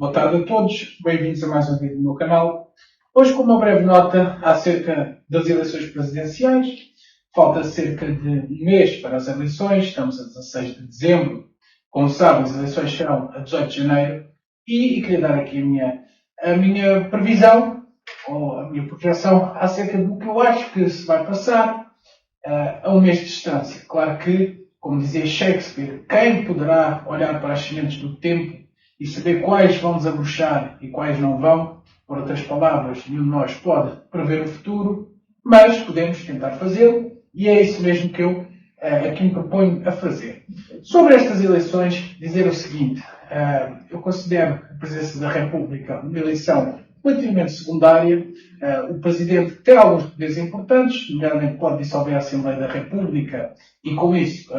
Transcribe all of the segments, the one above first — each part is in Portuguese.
Boa tarde a todos, bem-vindos a mais um vídeo no meu canal. Hoje com uma breve nota acerca das eleições presidenciais. Falta cerca de um mês para as eleições, estamos a 16 de dezembro. Como sabem, as eleições serão a 18 de janeiro e queria dar aqui a minha previsão, ou a minha projeção, acerca do que eu acho que se vai passar a um mês de distância. Claro que, como dizia Shakespeare, quem poderá olhar para as sementes do tempo e saber quais vão desabrochar e quais não vão? Por outras palavras, nenhum de nós pode prever o futuro, mas podemos tentar fazê-lo e é isso mesmo que eu aqui me proponho a fazer. Sobre estas eleições, dizer o seguinte: eu considero a presidência da República uma eleição relativamente secundária. O Presidente tem alguns poderes importantes, nomeadamente pode dissolver a Assembleia da República e, com isso,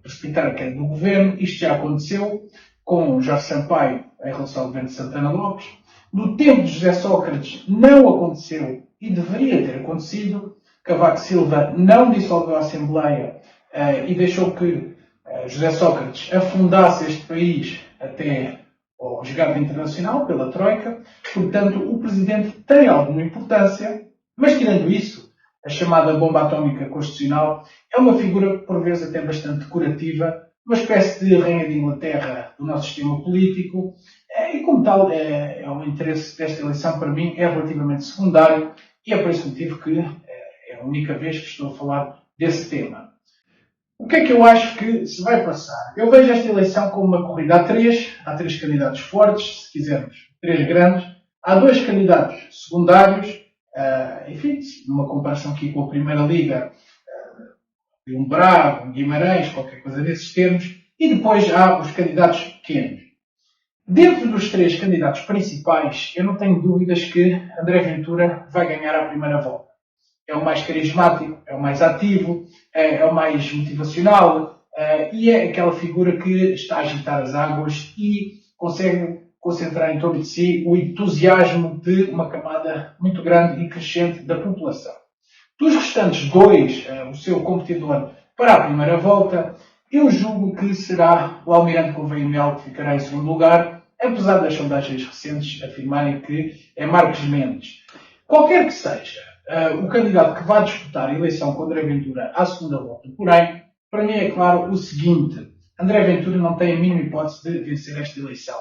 precipitar a queda do Governo. Isto já aconteceu com Jorge Sampaio em relação ao Governo de Santana Lopes. No tempo de José Sócrates não aconteceu e deveria ter acontecido. Cavaco Silva não dissolveu a Assembleia e deixou que José Sócrates afundasse este país até ao resgate internacional pela Troika. Portanto, o Presidente tem alguma importância, mas tirando isso, a chamada bomba atómica constitucional é uma figura, por vezes, até bastante decorativa, uma espécie de rainha de Inglaterra do nosso sistema político, e como tal, o interesse desta eleição, para mim, é relativamente secundário, e é por esse motivo que é a única vez que estou a falar desse tema. O que é que eu acho que se vai passar? Eu vejo esta eleição como uma corrida a três. Há três candidatos fortes, se quisermos, três grandes. Há dois candidatos secundários, enfim, numa comparação aqui com a Primeira Liga, um Braga, um Guimarães, qualquer coisa desses termos, e depois há os candidatos pequenos. Dentro dos três candidatos principais, eu não tenho dúvidas que André Ventura vai ganhar a primeira volta. É o mais carismático, é o mais ativo, é o mais motivacional e é aquela figura que está a agitar as águas e consegue concentrar em torno de si o entusiasmo de uma camada muito grande e crescente da população. Dos restantes dois, o seu competidor para a primeira volta, eu julgo que será o Almirante Gouveia e Melo que ficará em segundo lugar, apesar das sondagens recentes afirmarem que é Marcos Mendes. Qualquer que seja o candidato que vai disputar a eleição com André Ventura à segunda volta, porém, para mim é claro o seguinte: André Ventura não tem a mínima hipótese de vencer esta eleição.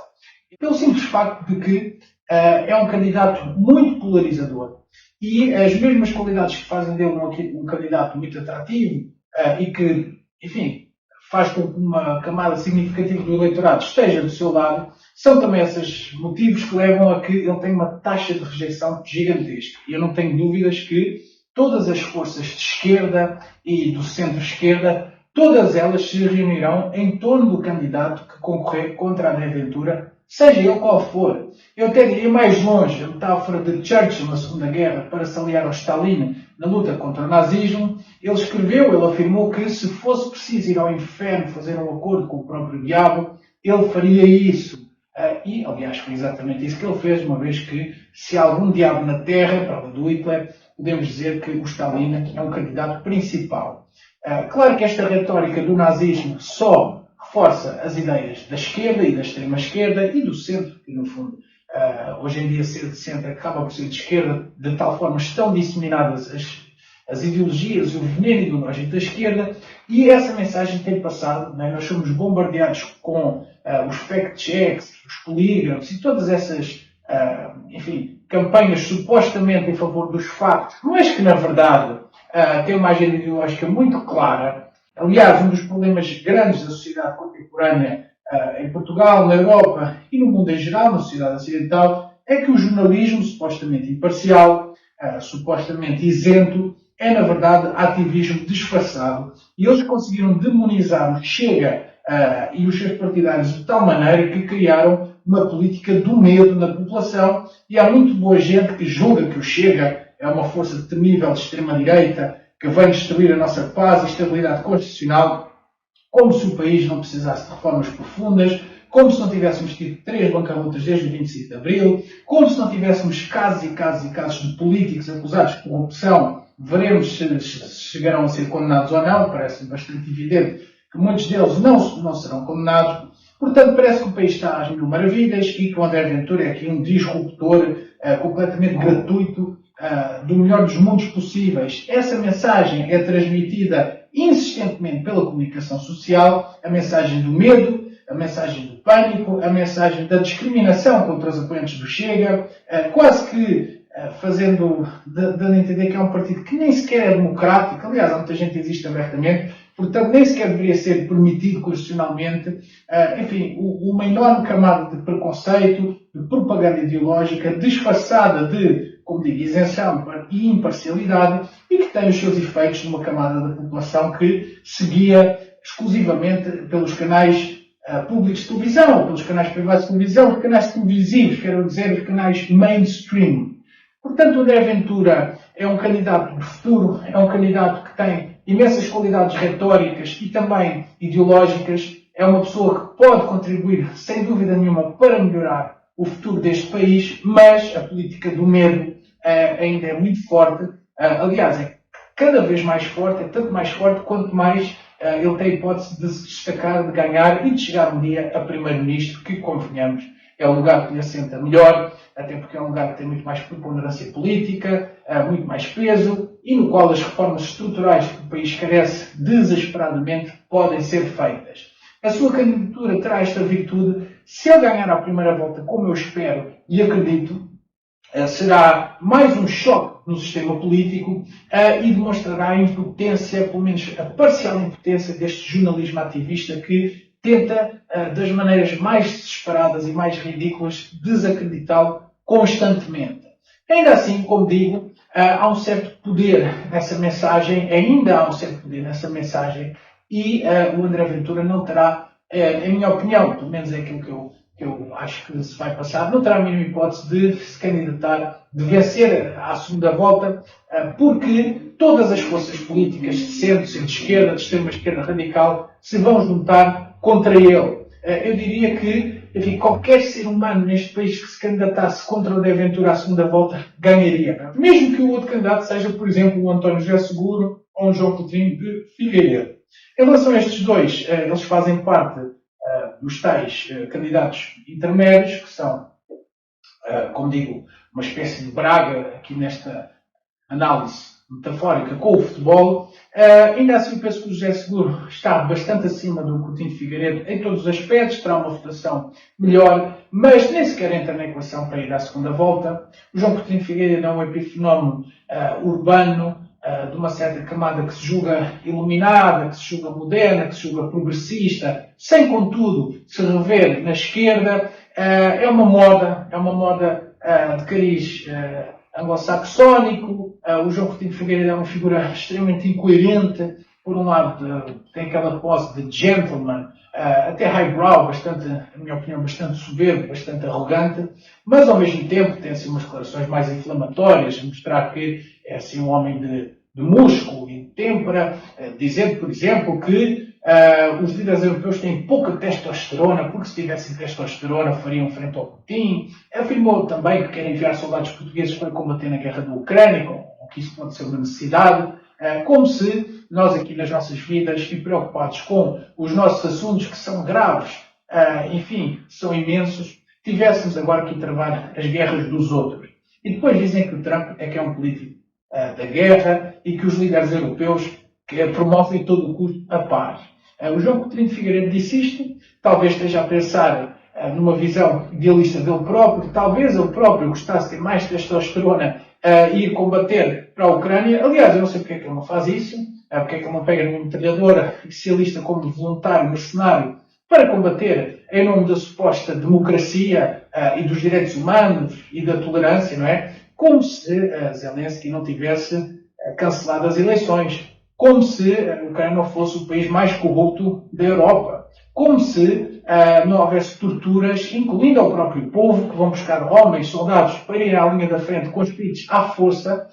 Pelo simples facto de que é um candidato muito polarizador e as mesmas qualidades que fazem dele um candidato muito atrativo e que, enfim, faz com que uma camada significativa do eleitorado esteja do seu lado, são também esses motivos que levam a que ele tenha uma taxa de rejeição gigantesca. E eu não tenho dúvidas que todas as forças de esquerda e do centro-esquerda, todas elas se reunirão em torno do candidato que concorrer contra André Ventura, seja ele qual for. Eu até diria mais longe, a metáfora de Churchill na Segunda Guerra para se aliar ao Stalin na luta contra o nazismo. Ele afirmou que se fosse preciso ir ao inferno fazer um acordo com o próprio diabo, ele faria isso. E, aliás, foi exatamente isso que ele fez, uma vez que, se há algum diabo na Terra, prova do Hitler, podemos dizer que o Stalin é um candidato principal. Claro que esta retórica do nazismo só reforça as ideias da esquerda e da extrema-esquerda e do centro, que, no fundo, hoje em dia ser de centro acaba por ser de esquerda, de tal forma estão disseminadas as ideologias, o veneno ideológico da esquerda, e essa mensagem tem passado. Nós somos bombardeados com os fact-checks, os polígrafos e todas essas, enfim, campanhas supostamente em favor dos factos, mas que, na verdade, têm uma agenda ideológica muito clara. Aliás, um dos problemas grandes da sociedade contemporânea em Portugal, na Europa e no mundo em geral, na sociedade ocidental, é que o jornalismo, supostamente imparcial, supostamente isento, é, na verdade, ativismo disfarçado. E eles conseguiram demonizar o Chega e os seus partidários de tal maneira que criaram uma política do medo na população. E há muito boa gente que julga que o Chega é uma força temível de extrema-direita que vem destruir a nossa paz e estabilidade constitucional, como se o país não precisasse de reformas profundas, como se não tivéssemos tido 3 bancarrotas desde o 25 de Abril, como se não tivéssemos casos e casos e casos de políticos acusados de corrupção. Veremos se chegarão a ser condenados ou não. Parece bastante evidente que muitos deles não serão condenados. Portanto, parece que o país está às mil maravilhas e que o André Ventura é aqui um disruptor completamente gratuito do melhor dos mundos possíveis. Essa mensagem é transmitida insistentemente pela comunicação social, a mensagem do medo, a mensagem do pânico, a mensagem da discriminação contra os apoiantes do Chega, quase que dando a entender que é um partido que nem sequer é democrático. Aliás, há muita gente que existe abertamente, portanto nem sequer deveria ser permitido constitucionalmente. Enfim, uma enorme camada de preconceito, de propaganda ideológica, disfarçada de, como digo, isenção e imparcialidade, e que tem os seus efeitos numa camada da população que seguia exclusivamente pelos canais públicos de televisão, pelos canais privados de televisão, os canais televisivos, quero dizer, os canais mainstream. Portanto, o André Ventura é um candidato de futuro, é um candidato que tem imensas qualidades retóricas e também ideológicas, é uma pessoa que pode contribuir, sem dúvida nenhuma, para melhorar o futuro deste país, mas a política do medo ainda é muito forte. Aliás, é cada vez mais forte, é tanto mais forte quanto mais ele tem a hipótese de se destacar, de ganhar e de chegar um dia a primeiro-ministro, que, convenhamos, é o lugar que lhe assenta melhor, até porque é um lugar que tem muito mais preponderância política, muito mais peso, e no qual as reformas estruturais que o país carece desesperadamente podem ser feitas. A sua candidatura terá esta virtude. Se ele ganhar à primeira volta, como eu espero e acredito, será mais um choque no sistema político e demonstrará a impotência, pelo menos a parcial impotência deste jornalismo ativista que tenta, das maneiras mais desesperadas e mais ridículas, desacreditá-lo constantemente. Ainda assim, como digo, há um certo poder nessa mensagem, ainda há um certo poder nessa mensagem, e o André Ventura não terá, em minha opinião, pelo menos é aquilo que eu acho que se vai passar, não terá a mínima hipótese de se candidatar, de vencer à segunda volta, porque todas as forças políticas de centro, centro-esquerda, de extrema-esquerda radical, se vão juntar contra ele. Eu diria que, enfim, qualquer ser humano neste país que se candidatasse contra o André Ventura à segunda volta ganharia. Mesmo que o outro candidato seja, por exemplo, o António José Seguro ou o João Coutinho de Figueiredo. Em relação a estes dois, eles fazem parte dos tais candidatos intermédios, que são, como digo, uma espécie de Braga, aqui nesta análise metafórica com o futebol. Ainda assim, penso que o José Seguro está bastante acima do Coutinho de Figueiredo em todos os aspectos, terá uma votação melhor, mas nem sequer entra na equação para ir à segunda volta. O João Coutinho de Figueiredo é um epifenómeno urbano, de uma certa camada que se julga iluminada, que se julga moderna, que se julga progressista, sem, contudo, se rever na esquerda. É uma moda de cariz anglo-saxónico. O João Coutinho de Figueiredo é uma figura extremamente incoerente. Por um lado, tem aquela pose de gentleman, até highbrow, bastante, na minha opinião, bastante soberbo, bastante arrogante, mas ao mesmo tempo tem assim umas declarações mais inflamatórias, a mostrar que é assim um homem de músculo e de têmpera, dizendo, por exemplo, que os líderes europeus têm pouca testosterona, porque se tivessem testosterona fariam frente ao Putin. Afirmou também que quer enviar soldados portugueses para combater na guerra da Ucrânia, que isso pode ser uma necessidade, como se nós aqui nas nossas vidas, e preocupados com os nossos assuntos que são graves, enfim, são imensos, tivéssemos agora que travar as guerras dos outros. E depois dizem que o Trump é que é um político da guerra e que os líderes europeus promovem todo o custo a paz. O João Coutinho de Figueiredo disse isto, talvez esteja a pensar numa visão idealista dele próprio, talvez ele próprio gostasse de ter mais testosterona e ir combater para a Ucrânia. Aliás, eu não sei porque é que ele não faz isso, porque é que ele não pega numa metralhadora e se alista como voluntário, mercenário, para combater em nome da suposta democracia e dos direitos humanos e da tolerância, não é? Como se Zelensky não tivesse cancelado as eleições, como se a Ucrânia não fosse o país mais corrupto da Europa, como se não houvesse torturas, incluindo ao próprio povo, que vão buscar homens, soldados, para ir à linha da frente com espíritos à força,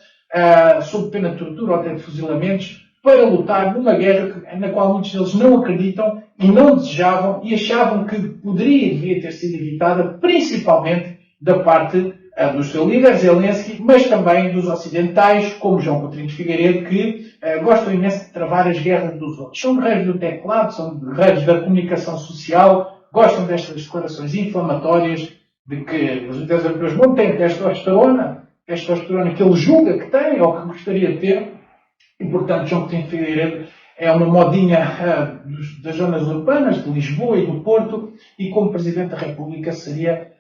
sob pena de tortura ou até de fuzilamentos, para lutar numa guerra na qual muitos deles não acreditam e não desejavam e achavam que poderia e devia ter sido evitada, principalmente da parte do seu líder, Zelensky, mas também dos ocidentais, como João Coutinho de Figueiredo, que gostam imenso de travar as guerras dos outros. São guerreiros do teclado, são guerreiros da comunicação social, gostam destas declarações inflamatórias de que os líderes europeus não têm testosterona que ele julga que tem ou que gostaria de ter, e, portanto, João Coutinho de Figueiredo é uma modinha das zonas urbanas de Lisboa e do Porto, e como Presidente da República seria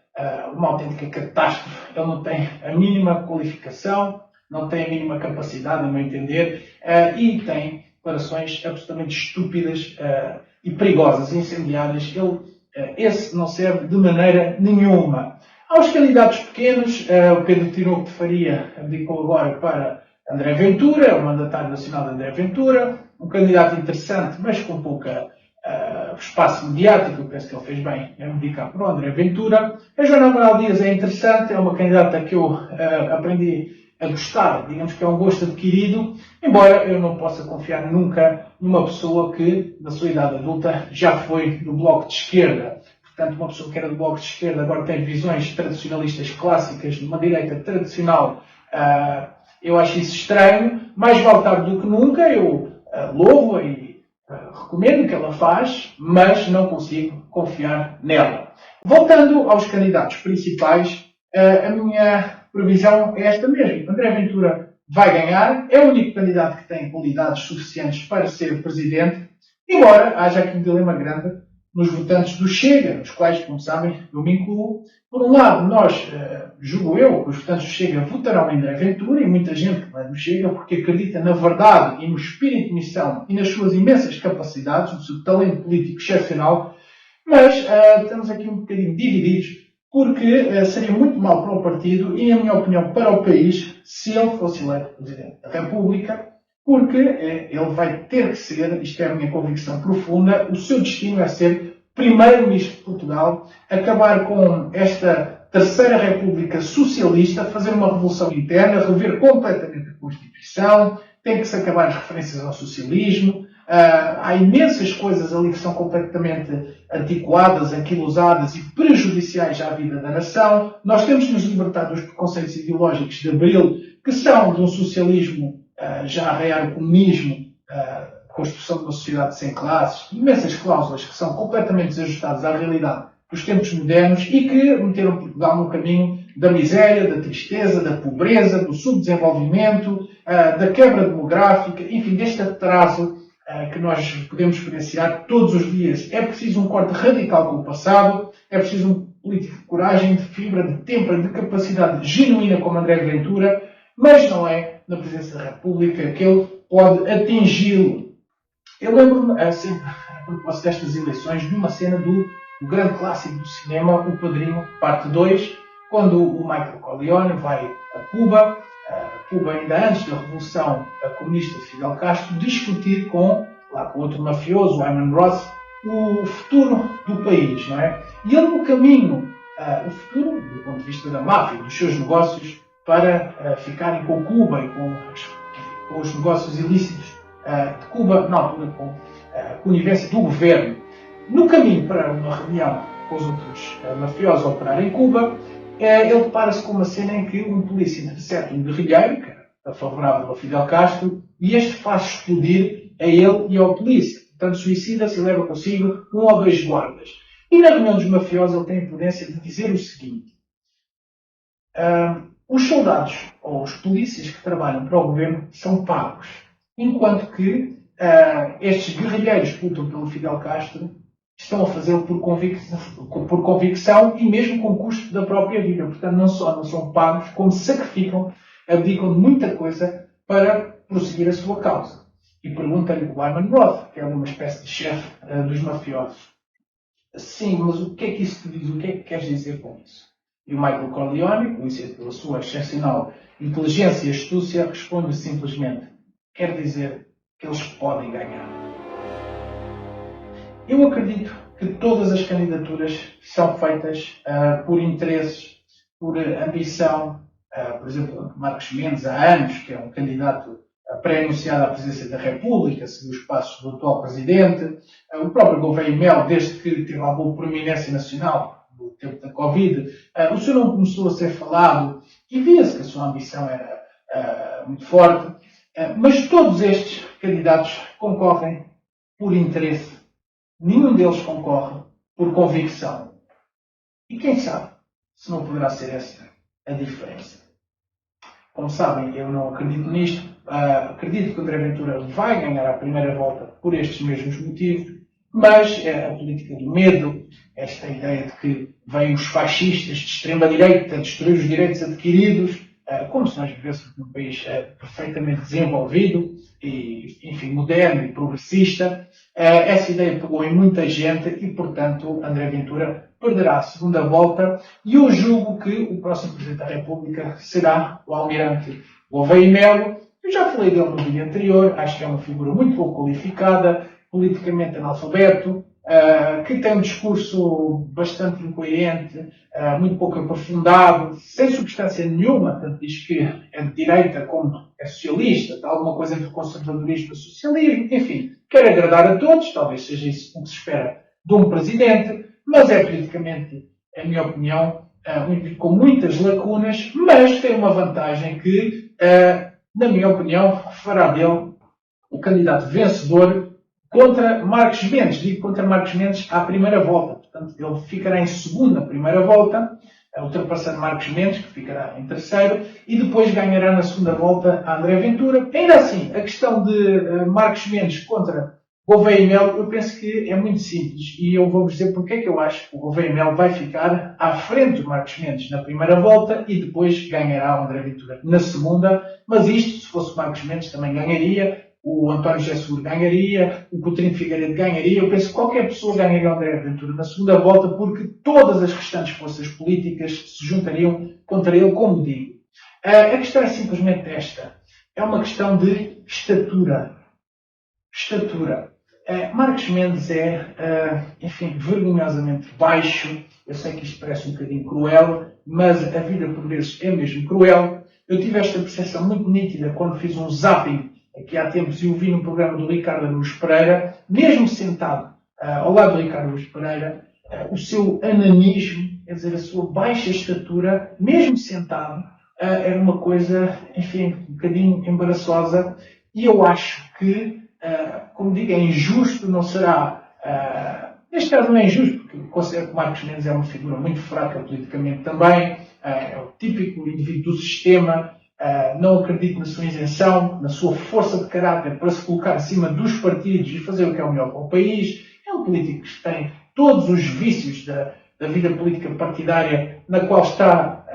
uma autêntica catástrofe. Ele não tem a mínima qualificação, não tem a mínima capacidade, a meu entender, e tem declarações absolutamente estúpidas e perigosas, incendiárias. Esse não serve de maneira nenhuma. Aos candidatos pequenos, o Pedro Tinoco de Faria abdicou agora para André Ventura, o mandatário nacional de André Ventura, um candidato interessante, mas com pouca espaço mediático. Eu penso que ele fez bem em abdicar para o André Ventura. A Joana Amaral Dias é interessante, é uma candidata que eu aprendi a gostar, digamos que é um gosto adquirido, embora eu não possa confiar nunca numa pessoa que, na sua idade adulta, já foi do Bloco de Esquerda. Portanto, uma pessoa que era do Bloco de Esquerda agora tem visões tradicionalistas clássicas de uma direita tradicional. Eu acho isso estranho. Mais vale tarde do que nunca. Eu louvo e recomendo o que ela faz, mas não consigo confiar nela. Voltando aos candidatos principais, a minha previsão é esta mesmo. André Ventura vai ganhar, é o único candidato que tem qualidades suficientes para ser presidente, embora haja aqui um dilema grande nos votantes do Chega, os quais, como sabem, eu me incluo. Por um lado, nós, julgo eu, que os votantes do Chega votarão em André Ventura, e muita gente que vai do Chega porque acredita na verdade e no espírito de missão e nas suas imensas capacidades, no seu talento político excepcional, mas estamos aqui um bocadinho divididos, porque seria muito mal para o partido e, na minha opinião, para o país, se ele fosse eleito Presidente da República, porque ele vai ter que ser, isto é a minha convicção profunda, o seu destino é ser Primeiro-Ministro de Portugal, acabar com esta Terceira República Socialista, fazer uma revolução interna, rever completamente a Constituição, tem que se acabar as referências ao socialismo. Há imensas coisas ali que são completamente antiquadas, anquilosadas e prejudiciais à vida da nação. Nós temos de nos libertar dos preconceitos ideológicos de Abril, que são de um socialismo já a arraiar o comunismo, construção de uma sociedade sem classes, imensas cláusulas que são completamente desajustadas à realidade dos tempos modernos e que meteram Portugal no caminho da miséria, da tristeza, da pobreza, do subdesenvolvimento, da quebra demográfica, enfim, deste atraso que nós podemos experienciar todos os dias. É preciso um corte radical com o passado, é preciso um político de coragem, de fibra, de tempra, de capacidade genuína como André Ventura, mas não é na Presidência da República que ele pode atingi-lo. Eu lembro-me, assim, a propósito destas eleições, de uma cena do grande clássico do cinema, O Padrinho, parte 2, quando o Michael Corleone vai a Cuba, ainda antes da Revolução Comunista de Fidel Castro, discutir com outro mafioso, o Ayman Ross, o futuro do país, não é? E ele, no caminho, o futuro, do ponto de vista da máfia, dos seus negócios, para ficarem com Cuba e com os negócios ilícitos de Cuba, na altura com a conivência do governo. No caminho para uma reunião com os outros mafiosos a operar em Cuba, ele depara-se com uma cena em que um polícia intercepta um guerrilheiro, que era favorável a Fidel Castro, e este faz explodir a ele e ao polícia. Portanto, suicida-se e leva consigo um ou dois guardas. E na reunião dos mafiosos ele tem a imprudência de dizer o seguinte: os soldados ou os polícias que trabalham para o governo são pagos, enquanto que estes guerrilheiros que lutam pelo Fidel Castro estão a fazê-lo por convicção e mesmo com custo da própria vida. Portanto, não só não são pagos, como sacrificam, abdicam de muita coisa para prosseguir a sua causa. E pergunta-lhe o Ayman Roth, que é uma espécie de chefe dos mafiosos: sim, mas o que é que isso te diz? O que é que queres dizer com isso? E o Michael Corleone, conhecido pela sua excepcional inteligência e astúcia, responde simplesmente: quer dizer que eles podem ganhar. Eu acredito que todas as candidaturas são feitas por interesses, por ambição. Por exemplo, Marcos Mendes, há anos, que é um candidato pré-anunciado à presidência da República, seguiu os passos do atual presidente. O próprio Gouveia Mel, desde que teve uma boa proeminência nacional, no tempo da Covid, o seu nome começou a ser falado e via-se que a sua ambição era muito forte. Mas todos estes candidatos concorrem por interesse. Nenhum deles concorre por convicção. E quem sabe se não poderá ser essa a diferença. Como sabem, eu não acredito nisto. Acredito que André Ventura vai ganhar a primeira volta por estes mesmos motivos, mas a política do medo, esta ideia de que vêm os fascistas de extrema-direita destruir os direitos adquiridos, como se nós vivêssemos num país perfeitamente desenvolvido e, enfim, moderno e progressista, essa ideia pegou em muita gente e, portanto, André Ventura perderá a segunda volta e eu julgo que o próximo Presidente da República será o Almirante Gouveia Melo. Eu já falei dele no vídeo anterior, acho que é uma figura muito pouco qualificada, politicamente analfabeto, que tem um discurso bastante incoerente, muito pouco aprofundado, sem substância nenhuma, tanto diz que é de direita como é socialista, está alguma coisa entre conservadorismo e socialismo, enfim, quer agradar a todos, talvez seja isso o que se espera de um presidente, mas é politicamente, em minha opinião, com muitas lacunas, mas tem uma vantagem que, na minha opinião, fará dele o candidato vencedor contra Marcos Mendes. Digo contra Marcos Mendes à primeira volta. Portanto, ele ficará em segunda primeira volta, ultrapassando Marcos Mendes, que ficará em terceiro, e depois ganhará na segunda volta a André Ventura. Ainda assim, a questão de Marcos Mendes contra Gouveia Melo, eu penso que é muito simples. E eu vou-vos dizer porque é que eu acho que o Gouveia Melo vai ficar à frente do Marcos Mendes na primeira volta e depois ganhará o André Ventura na segunda. Mas isto, se fosse o Marcos Mendes, também ganharia. O António José Seguro ganharia, o Coutinho Figueiredo ganharia. Eu penso que qualquer pessoa ganharia o André Ventura na segunda volta porque todas as restantes forças políticas se juntariam contra ele, como digo. A questão é simplesmente esta. É uma questão de estatura. Estatura. Marcos Mendes enfim, vergonhosamente baixo. Eu sei que isto parece um bocadinho cruel, mas a vida por vezes é mesmo cruel. Eu tive esta percepção muito nítida quando fiz um zapping aqui há tempos e o vi no programa do Ricardo Araújo Pereira, mesmo sentado ao lado do Ricardo Araújo Pereira, o seu ananismo, quer dizer, a sua baixa estatura, mesmo sentado, era uma coisa, enfim, um bocadinho embaraçosa. E eu acho que, como digo, é injusto, não será... neste caso não é injusto, porque considero que Marcos Mendes é uma figura muito fraca politicamente também, é o típico indivíduo do sistema. Não acredito na sua isenção, na sua força de caráter para se colocar acima dos partidos e fazer o que é o melhor para o país. É um político que tem todos os vícios da vida política partidária, na qual está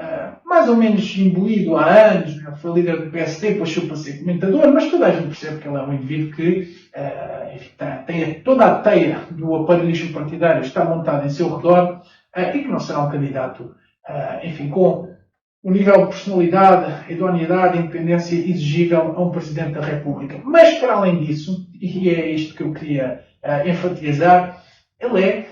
mais ou menos imbuído há anos. Foi líder do PSD, depois saiu para ser comentador, mas toda a gente percebe que ele é um indivíduo que tem toda a teia do aparelhismo partidário está montada em seu redor e que não será um candidato, enfim, com o nível de personalidade, idoneidade e independência exigível a um Presidente da República. Mas, para além disso, e é isto que eu queria enfatizar, ele é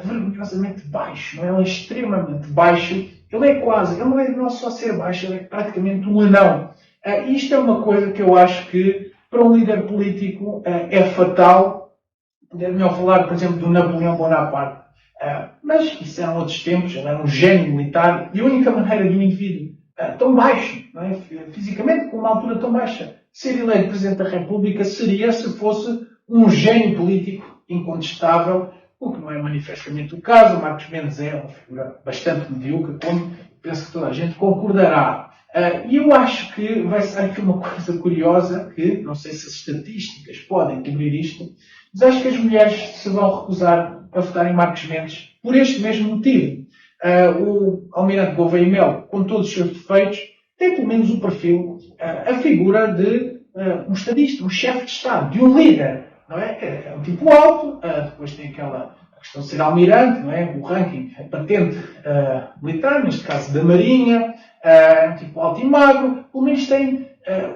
vergonhosamente baixo, não é? Ele é extremamente baixo. Ele não é só ser baixo, ele é praticamente um anão. E isto é uma coisa que eu acho que, para um líder político, é fatal. É melhor falar, por exemplo, do Napoleão Bonaparte. Mas isso eram outros tempos, ele era um gênio militar e a única maneira de um indivíduo tão baixo, não é? Fisicamente, com uma altura tão baixa, ser eleito Presidente da República seria se fosse um gênio político incontestável, o que não é manifestamente o caso. O Marcos Mendes é uma figura bastante medíocre, como penso que toda a gente concordará. E eu acho que vai ser aqui uma coisa curiosa, que não sei se as estatísticas podem cobrir isto, mas acho que as mulheres se vão recusar a votar em Marcos Mendes por este mesmo motivo. O Almirante Gouveia Melo, com todos os seus defeitos, tem pelo menos o perfil, a figura de um estadista, um chefe de Estado, de um líder. Não é? É um tipo alto, depois tem aquela questão de ser almirante, não é? O ranking, a patente militar, neste caso da Marinha, é um tipo alto e magro, pelo menos tem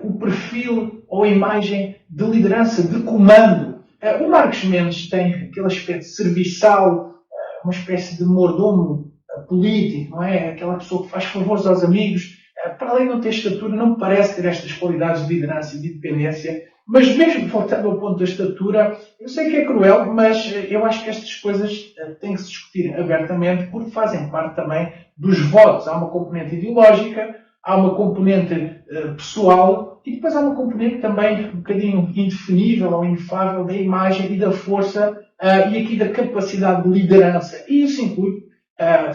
o perfil ou a imagem de liderança, de comando. O Marcos Mendes tem aquele aspecto serviçal, uma espécie de mordomo político, não é? Aquela pessoa que faz favores aos amigos. Para além de não ter estatura, não me parece ter estas qualidades de liderança e de independência. Mas mesmo voltando ao ponto da estatura, eu sei que é cruel, mas eu acho que estas coisas têm que se discutir abertamente porque fazem parte também dos votos. Há uma componente ideológica, há uma componente pessoal e depois há uma componente também um bocadinho indefinível ou inefável da imagem e da força e aqui da capacidade de liderança. E isso inclui,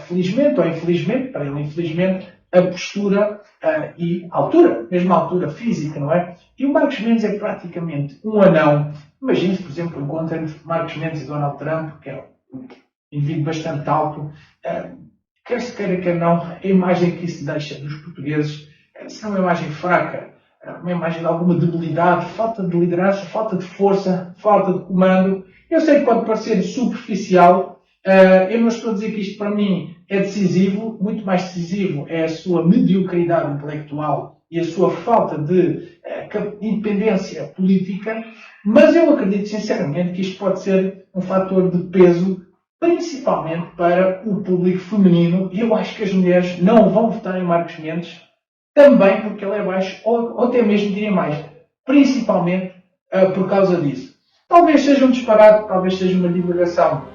felizmente ou infelizmente, para ele infelizmente, a postura e a altura, mesmo a altura física, não é? E o Marcos Mendes é praticamente um anão. Imagine-se, por exemplo, o encontro entre Marcos Mendes e Donald Trump, que é um indivíduo bastante alto. Quer se queira, quer não, a imagem que isso deixa dos portugueses será uma imagem fraca, uma imagem de alguma debilidade, falta de liderança, falta de força, falta de comando. Eu sei que pode parecer superficial, eu não estou a dizer que isto para mim é decisivo, muito mais decisivo é a sua mediocridade intelectual e a sua falta de independência política, mas eu acredito sinceramente que isto pode ser um fator de peso, principalmente para o público feminino, e eu acho que as mulheres não vão votar em Marcos Mendes, também porque ele é baixo, ou até mesmo diria mais, principalmente por causa disso. Talvez seja um disparate, talvez seja uma divulgação,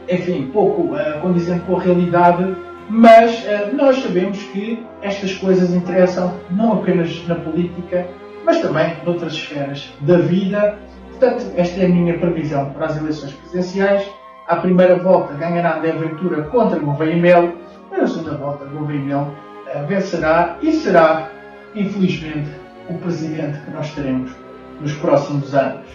enfim, pouco condizente com a realidade, mas nós sabemos que estas coisas interessam não apenas na política, mas também noutras esferas da vida. Portanto, esta é a minha previsão para as eleições presidenciais. À primeira volta ganhará André Ventura contra Gouveia e Melo, mas na segunda volta Gouveia e Melo vencerá e será, infelizmente, o presidente que nós teremos nos próximos anos.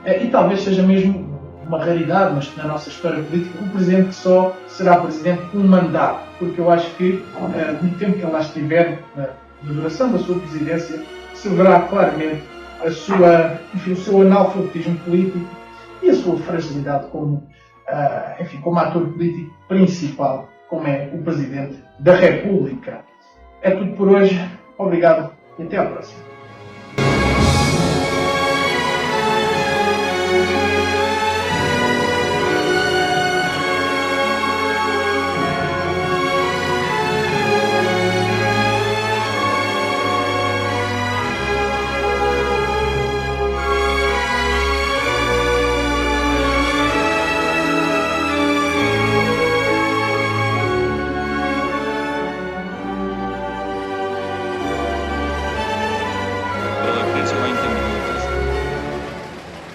E talvez seja mesmo uma raridade, mas na nossa história política, um presidente que só será presidente com um mandato, porque eu acho que no tempo que ele lá estiver, na duração da sua presidência, se verá claramente o seu analfabetismo político e a sua fragilidade como ator político principal, como é o Presidente da República. É tudo por hoje. Obrigado e até à próxima.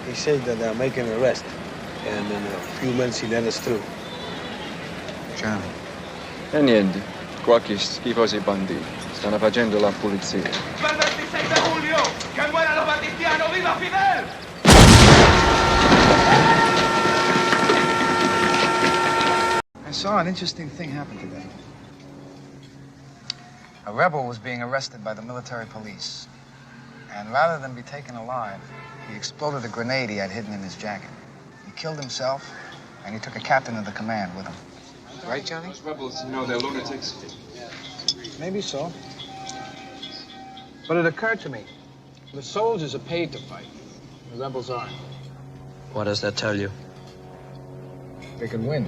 He said that they're making an arrest, and in a few minutes he let us through. Johnny. E niente, qualche schifosi banditi. Stanno facendo la pulizia. ¡El 26 de julio! ¡Que mueran los batistianos! ¡Viva Fidel! I saw an interesting thing happen today. A rebel was being arrested by the military police. And rather than be taken alive, he exploded a grenade he had hidden in his jacket. He killed himself, and he took a captain of the command with him. Right, Johnny? Those rebels, they're lunatics. Maybe so. But it occurred to me, the soldiers are paid to fight. The rebels aren't. What does that tell you? They can win.